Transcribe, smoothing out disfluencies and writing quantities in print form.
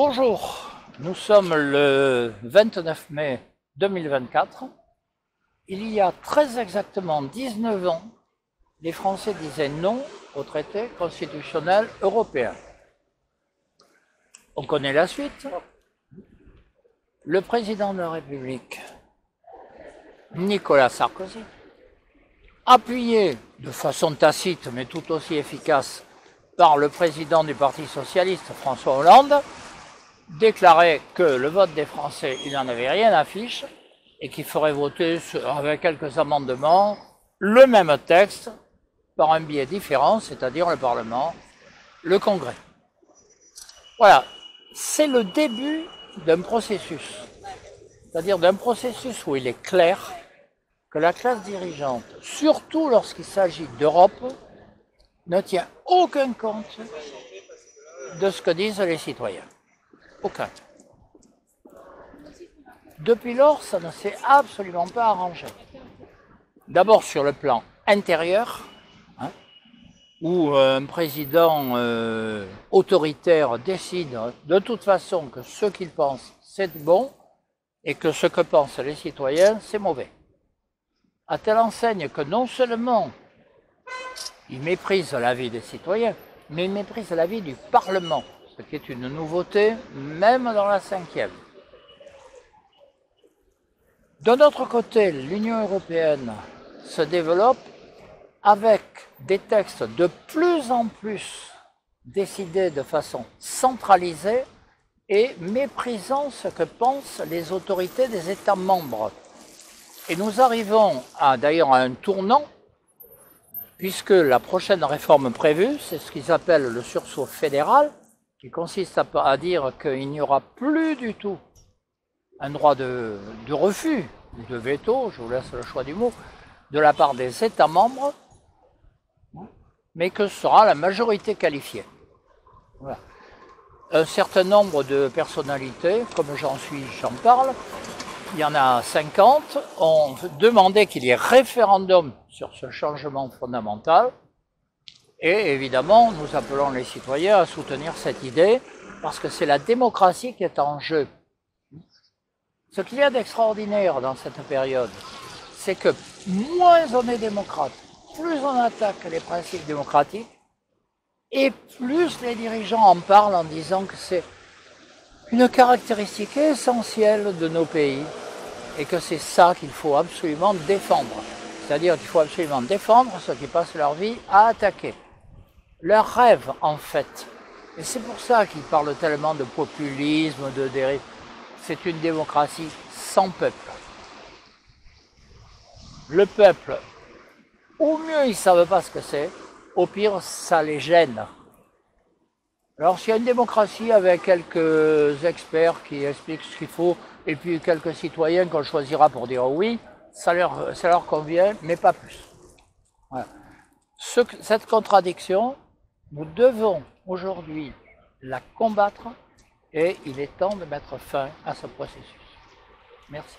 Bonjour, nous sommes le 29 mai 2024. Il y a très exactement 19 ans, les Français disaient non au traité constitutionnel européen. On connaît la suite. Le président de la République, Nicolas Sarkozy, appuyé de façon tacite mais tout aussi efficace par le président du Parti socialiste, François Hollande, déclarait que le vote des Français, il n'en avait rien à fiche et qu'il ferait voter avec quelques amendements le même texte par un biais différent, c'est-à-dire le Parlement, le Congrès. Voilà, c'est le début d'un processus, c'est-à-dire d'un processus où il est clair que la classe dirigeante, surtout lorsqu'il s'agit d'Europe, ne tient aucun compte de ce que disent les citoyens. Aucun. Depuis lors, ça ne s'est absolument pas arrangé. D'abord sur le plan intérieur, où un président autoritaire décide de toute façon que ce qu'il pense, c'est bon, et que ce que pensent les citoyens, c'est mauvais. À telle enseigne que non seulement il méprise l'avis des citoyens, mais il méprise l'avis du Parlement, ce qui est une nouveauté, même dans la 5e. D'un autre côté, l'Union européenne se développe avec des textes de plus en plus décidés de façon centralisée et méprisant ce que pensent les autorités des États membres. Et nous arrivons d'ailleurs à un tournant, puisque la prochaine réforme prévue, c'est ce qu'ils appellent le sursaut fédéral, qui consiste à dire qu'il n'y aura plus du tout un droit de refus ou de veto, je vous laisse le choix du mot, de la part des États membres, mais que ce sera la majorité qualifiée. Voilà. Un certain nombre de personnalités, comme j'en parle, il y en a 50, ont demandé qu'il y ait référendum sur ce changement fondamental. Et évidemment, nous appelons les citoyens à soutenir cette idée, parce que c'est la démocratie qui est en jeu. Ce qu'il y a d'extraordinaire dans cette période, c'est que moins on est démocrate, plus on attaque les principes démocratiques, et plus les dirigeants en parlent en disant que c'est une caractéristique essentielle de nos pays, et que c'est ça qu'il faut absolument défendre. C'est-à-dire qu'il faut absolument défendre ceux qui passent leur vie à attaquer. Leur rêve, en fait, et c'est pour ça qu'ils parlent tellement de populisme, de dérive, c'est une démocratie sans peuple. Le peuple, au mieux ils ne savent pas ce que c'est, au pire ça les gêne. Alors s'il y a une démocratie avec quelques experts qui expliquent ce qu'il faut, et puis quelques citoyens qu'on choisira pour dire oui, ça leur convient, mais pas plus. Voilà. Cette contradiction, nous devons aujourd'hui la combattre et il est temps de mettre fin à ce processus. Merci.